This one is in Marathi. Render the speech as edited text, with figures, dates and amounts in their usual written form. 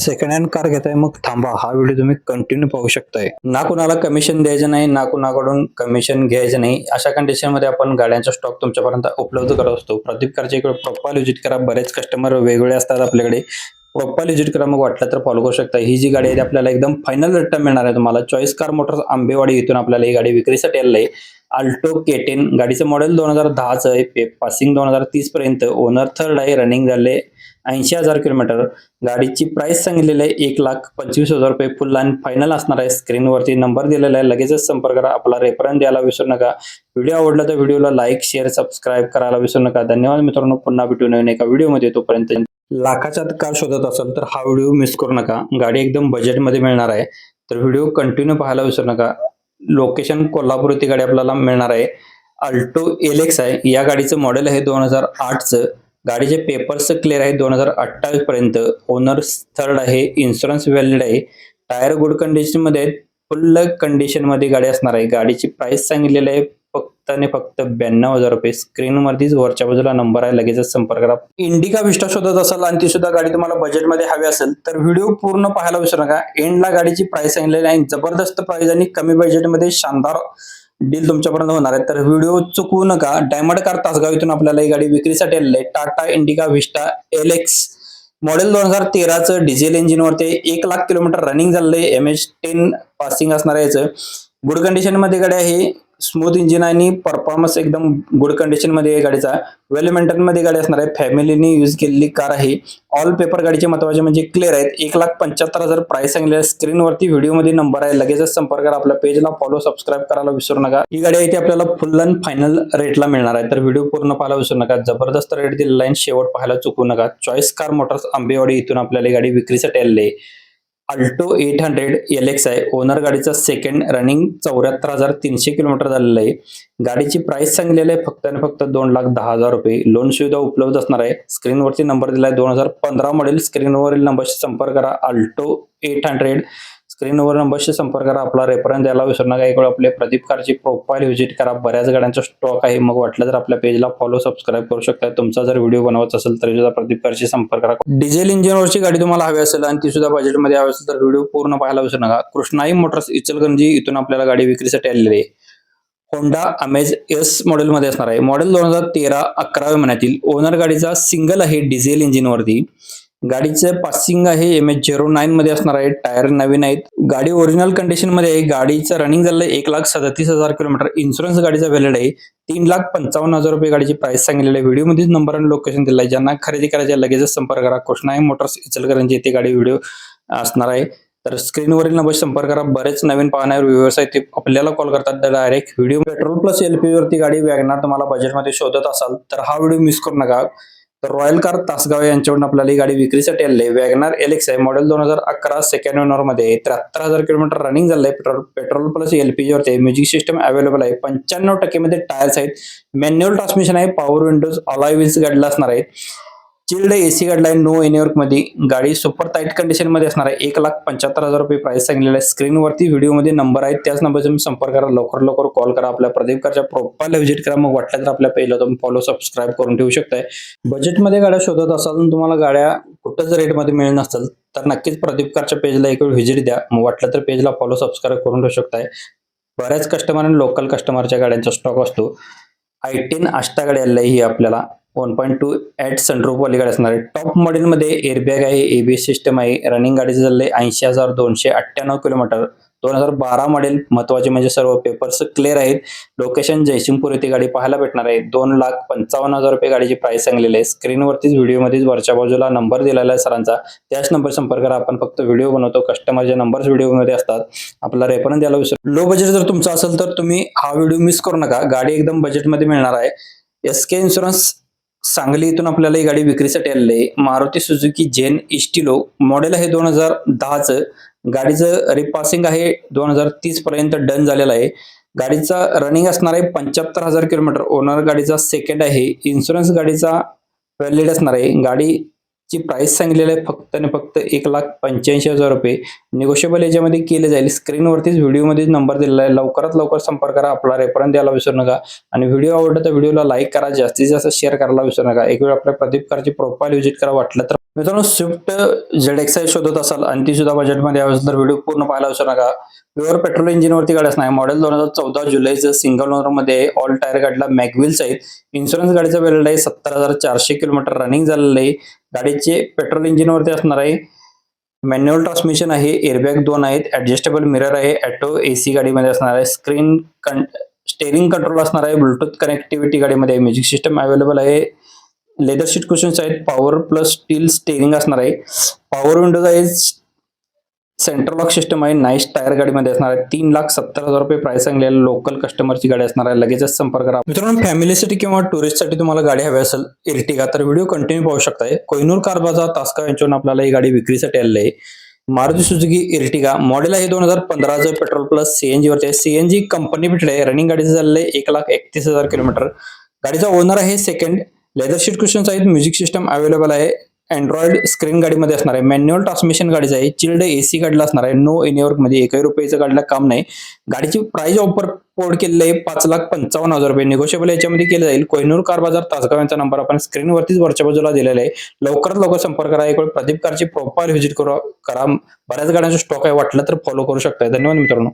सेकंड हँड कार घेताय मग थांबा, हा व्हिडिओ तुम्ही कंटिन्यू पाहू शकताय. ना कुणाला कमिशन द्यायचं नाही, ना कुणाकडून कमिशन घ्यायचं नाही. अशा कंडिशन मध्ये आपण गाड्यांचा स्टॉक तुमच्यापर्यंत उपलब्ध करत असतो. प्रदीप कारच्या इकडे प्रोफाइल व्हिजिट करा. बरेच कस्टमर वेगवेगळे असतात आपल्याकडे. प्रोफाइल व्हिजिट करा, मग वाटलं तर फॉलो करू शकता. ही जी गाडी आहे आपल्याला एकदम फायनल रेट मिळणार आहे तुम्हाला. चॉईस कार मोटर्स आंबेवाडी इथून आपल्याला ही गाडी विक्रीसाठी आलेली आहे. अल्टो K10 गाडीचं मॉडेल 2010चं आहे. पासिंग 2030 पर्यंत. ओनर थर्ड आहे. रनिंग झाले 80,000 किलोमीटर. गाडीची प्राइस सांगितलेली आहे 1,25,000 रुपये. फुल अँड फायनल असणार आहे. स्क्रीनवरती नंबर दिलेला आहे. लगेचच संपर्क करा. आपला रेफरन्स द्यायला विसरू नका. व्हिडिओ आवडला तर व्हिडिओला लाईक, शेअर, सबस्क्राईब करायला विसरू नका. धन्यवाद मित्रांनो. पुन्हा भेटू नवीन एका व्हिडिओमध्ये. तोपर्यंत लाखाच्या आत कार शोधत असाल तर हा व्हिडिओ मिस करू नका. गाडी एकदम बजेटमध्ये मिळणार आहे. तर व्हिडिओ कंटिन्यू पाहायला विसरू नका. लोकेशन कोल्हापूर येथे गाडी आपल्याला मिळणार आहे. अल्टो LX आहे. या गाडीचं मॉडेल आहे 2008चं. गाडीचे पेपर्स क्लिअर आहे 2028 पर्यंत. ओनर थर्ड आहे. इन्शुरन्स व्हॅलिड आहे. टायर गुड कंडिशन मध्ये आहेत. फुल कंडिशन मध्ये गाडी असणार आहे. गाडीची प्राइस सांगितलेली आहे फक्त आणि फक्त 92,000 रुपये. स्क्रीनवरतीच वरच्या बाजूला नंबर आहे. लगेचच संपर्क करा. इंडिका विस्टा शोधत असाल आणि ती सुद्धा गाडी तुम्हाला बजेटमध्ये हवी असेल तर व्हिडिओ पूर्ण पाहायला विसरू नका. एंडला गाडीची प्राइस सांगितलेली आहे. जबरदस्त प्राइस आणि कमी बजेटमध्ये शानदार डील तुमच्यापर्यंत होणार आहे. तर व्हिडिओ चुकवू नका. डायमंड कार तासगाव इथून आपल्याला ही गाडी विक्रीसाठी आलेली आहे. टाटा इंडिका विस्टा LX मॉडेल 2013चं डिझेल इंजिन वरती 1,00,000 किलोमीटर रनिंग झालेलं आहे. MH10 पासिंग असणार आहे. याचं गुड कंडिशन मध्ये गाडी आहे. स्मूथ इंजिन आणि परफॉर्मन्स एकदम गुड कंडिशन मध्ये आहे गाडीचा. वेल मेंटेन मध्ये गाडी असणार आहे. फॅमिलीने यूज केलेली कार आहे. ऑल पेपर गाडीचे महत्वाचे म्हणजे क्लिअर आहेत. 1,75,000 प्राइस सांगितले. स्क्रीनवरती व्हिडिओ मध्ये नंबर आहे. लगेचच संपर्क करा. आपल्या पेजला फॉलो, सबस्क्राईब करायला विसरू नका. ही गाडी आहे ती आपल्याला फुल अँड फायनल रेटला मिळणार आहे. तर व्हिडिओ पूर्ण पाहायला विसरू नका. जबरदस्त रेट दिलेला आहे. शेवट पाहायला चुकू नका. चॉईस कार मोटर्स आंबेवाडी इथून आपल्याला ही गाडी विक्रीसाठी आलेली आहे. अल्टो 800 LX आहे. ओनर गाडीचा सेकंड. रनिंग 74,300 किलोमीटर झालेलं आहे. गाडीची प्राइस सांगितलेली आहे फक्त आणि फक्त 2,10,000 रुपये. लोन सुविधा उपलब्ध असणार आहे. स्क्रीनवरती नंबर दिला आहे. 2015 मॉडेल. स्क्रीनवरील नंबरशी संपर्क करा. अल्टो 800 स्क्रीनवर नंबरशी संपर्क करा. आपला रेफरन्स द्यायला विसरू नका. इकडे आपले प्रदीप कारची प्रोफाइल व्हिजिट करा. बऱ्याच गाड्यांचा स्टॉक आहे. मग वाटलं तर आपल्या पेजला फॉलो, सबस्क्राईब करू शकता. तुमचा जर व्हिडिओ बनवायचा असेल तर सुद्धा प्रदीप कारशी संपर्क करा. डिझेल इंजिनवरची गाडी तुम्हाला हवी असेल आणि ती सुद्धा बजेटमध्ये हवी असेल तर व्हिडिओ पूर्ण पाहायला विसरू नका. कृष्णाई मोटर्स इचलकरंजी इथून आपल्याला गाडी विक्रीसाठी आलेली आहे. होंडा अमेज S मॉडेल मध्ये असणार आहे. मॉडेल 2013 11व्या महिन्यातील. ओनर गाडीचा सिंगल आहे. डिझेल इंजिन वरती. गाडीचं पासिंग आहे MH09 मध्ये असणार आहे. टायर नवीन आहेत. गाडी ओरिजिनल कंडिशन मध्ये आहे. गाडीचं रनिंग झालं 1,37,000 किलोमीटर. इन्शुरन्स गाडीचा व्हॅलिड आहे. 3,55,000 रुपये गाडीची प्राइस सांगितलेली आहे. व्हिडिओ मध्येच नंबर आणि लोकेशन दिलं आहे. ज्यांना खरेदी करायचे लगेचच संपर्क करा. कृष्णाई मोटर्स इचलकरंजी येथे गाडी व्हिडिओ असणार आहे. तर स्क्रीनवरील नंबर संपर्क करा. बरेच नवीन पाहणारे व्ह्यूअर्स आहेत ते आपल्याला कॉल करतात. तर direct video petrol plus LPG वरती गाडी वॅगनार तुम्हाला बजेटमध्ये शोधत असाल तर हा व्हिडिओ मिस करू नका. तर रॉयल कार तासगाव यांच्याकडून आपल्याला ही गाडी विक्रीसाठी आलेली आहे. वॅगनार LX आहे. मॉडेल 2011 सेकंड ओनर मध्ये. 73,000 किलोमीटर रनिंग झालंय. पेट्रोल प्लस LPG वरती. म्युझिक सिस्टम अवेलेबल आहे. 95% मध्ये टायर्स आहेत. मॅन्युअल ट्रान्समिशन आहे. पॉवर विंडोज, अलॉय व्हील्स गाडीला असणार आहेत. चिल्ड AC गाडीला आहे. नो एनवर्क मध्ये. गाडी सुपर टाईट कंडिशन मध्ये असणार आहे. 1,75,000 रुपये प्राइस सांगितलेला आहे. स्क्रीनवरती व्हिडिओ मध्ये नंबर आहे. त्याच नंबरचा तुम्ही संपर्क करा. लवकर कॉल करा. आपल्या प्रदीप कारच्या प्रोफाइलला व्हिजिट करा. मग वाटलं तर आपल्या पेजला तुम्ही फॉलो, सबस्क्राईब करून ठेवू शकताय. बजेटमध्ये गाड्या शोधत असाल आणि तुम्हाला गाड्या कुठंच रेटमध्ये मिळत नसतील तर नक्कीच प्रदीप कारच्या पेजला एक वेळ व्हिजिट द्या. मग वाटलं तर पेजला फॉलो, सबस्क्राईब करून ठेवू शकताय. बऱ्याच कस्टमर आणि लोकल कस्टमरच्या गाड्यांचा स्टॉक असतो. i10 आष्टा गाडी आलेली आहे. ही आपल्याला 1.2 8 सनरूफ वाली गाडी असणार आहे. टॉप मॉडेल मध्ये एअरबॅग आहे. ABS सिस्टम आहे. रनिंग गाडीचं झालंय 80,298 किलोमीटर. 2012 मॉडेल. महत्वाचे म्हणजे सर्व पेपर्स क्लिअर आहेत. लोकेशन जयसिंगपूर येथे गाडी पाहायला भेटणार आहे. 2,55,000 रुपये गाडीची प्राइस सांगलेली आहे. स्क्रीनवरतीच व्हिडिओ मध्येच वरच्या बाजूला नंबर दिलेला आहे सरांचा. त्याच नंबर संपर्क करा. आपण फक्त व्हिडिओ बनवतो. कस्टमरचे नंबर्स व्हिडिओ मध्ये असतात. आपला रेफरन्स द्यायला विसरू. लो बजेट जर तुमचा असेल तर तुम्ही हा व्हिडिओ मिस करू नका. गाडी एकदम बजेटमध्ये मिळणार आहे. SK इन्शुरन्स सांगली इथून आपल्याला ही गाडी विक्रीसाठी आलेली आहे. मारुती सुझुकी जेन इस्टिलो मॉडेल आहे 2010चं. गाडीचं रिपासिंग आहे 2030 पर्यंत डन झालेला आहे. गाडीचा रनिंग असणार आहे 75,000 किलोमीटर. ओनर गाडीचा सेकंड आहे. इन्शुरन्स गाडीचा व्हॅलिड असणार आहे. गाडी ची प्राइस सांगितलेली आहे फक्त आणि फक्त 1,85,000 रुपये. निगोशिएबल याच्यामध्ये केले जाईल. स्क्रीनवरतीच व्हिडिओमध्ये नंबर दिलेला आहे. लवकरात लवकर संपर्क करा. आपला रेफरन्स द्यायला विसरू नका आणि व्हिडिओ आवडला तर व्हिडिओला लाईक करा. जास्तीत जास्त शेअर करायला विसरू नका. एक वेळ आपल्या प्रदीप कारची प्रोफाईल व्हिजिट करा. वाटलं तर मित्रांनो स्विफ्ट ZXi शोधत असाल आणि ती सुद्धा बजेटमध्ये हवी असेल तर व्हिडिओ पूर्ण पाहायला विसरू नका. प्युअर पेट्रोल इंजिनवरती गाडी असणार आहे. मॉडेल 2014 जुलैचं सिंगल ओनरमध्ये ऑल टायर गाडीला मॅगव्हील्स आहेत. इन्शुरन्स गाडीचा व्हॅलिड आहे 70,400 किलोमीटर रनिंग झालेलं आहे. गाडीचे पेट्रोल इंजिनवरती असणार आहे. मॅन्युअल ट्रान्समिशन आहे. एअरबॅग 2 आहेत. ऍडजस्टेबल मिरर आहे. ऑटो AC गाडीमध्ये असणार आहे. स्टेअरिंग कंट्रोल असणार आहे. ब्लूटूथ कनेक्टिव्हिटी गाडीमध्ये आहे. म्युझिक सिस्टम अवेलेबल आहे. लेदर सीट कुशन्स आहेत. पॉवर प्लस स्टील स्टेअरिंग असणार आहे. पॉवर विंडोज आहे. सेंट्रल लॉक सिस्टम आहे. नाईस टायर गाडीमध्ये असणार आहे. 3,70,000 रुपये प्राइस सांगलेली लोकल कस्टमरची गाडी असणार आहे. लगेचच संपर्क करा. मित्रांनो फॅमिलीसाठी किंवा टुरिस्टसाठी तुम्हाला गाडी हवी असेल इर्टिगा तर व्हिडिओ कंटिन्यू पाहू शकताय. कोहिनूर कार बाजार तासगाव यांच्यावरून आपल्याला ही गाडी विक्रीसाठी आलेली आहे. मारुती सुझुकी इर्टिगा मॉडेल आहे 2015चं पेट्रोल प्लस CNG वरती आहे. CNG कंपनी भेटले आहे. रनिंग गाडीचं झालेलं आहे 1,31,000 किलोमीटर. गाडीचा ओनर आहे सेकंड. लेदर सीट कुशन्स आहेत. म्युझिक सिस्टम अवेलेबल आहे. अँड्रॉइड स्क्रीन गाडीमध्ये असणार आहे. मॅन्युअल ट्रान्समिशन गाडीचं आहे. चिल्ड AC गाडीला असणार आहे. नो एनीवर्क मध्ये 1 रुपयाचं गाडीला काम नाही. गाडीची प्राइस ऑफर पोर्ट केलेली आहे 5,55,000 रुपये. निगोशिएबल याच्यामध्ये केलं जाईल. कोहिनूर कार बाजार तासगाव यांचा नंबर आपण स्क्रीनवरतीच वरच्या बाजूला दिलेला आहे. लवकरात लवकर संपर्क करा. एक वेळ प्रदीप कारची प्रोफाईल व्हिजिट करा. बऱ्याच गाड्यांचा स्टॉक आहे. वाटलं तर फॉलो करू शकता. धन्यवाद मित्रांनो.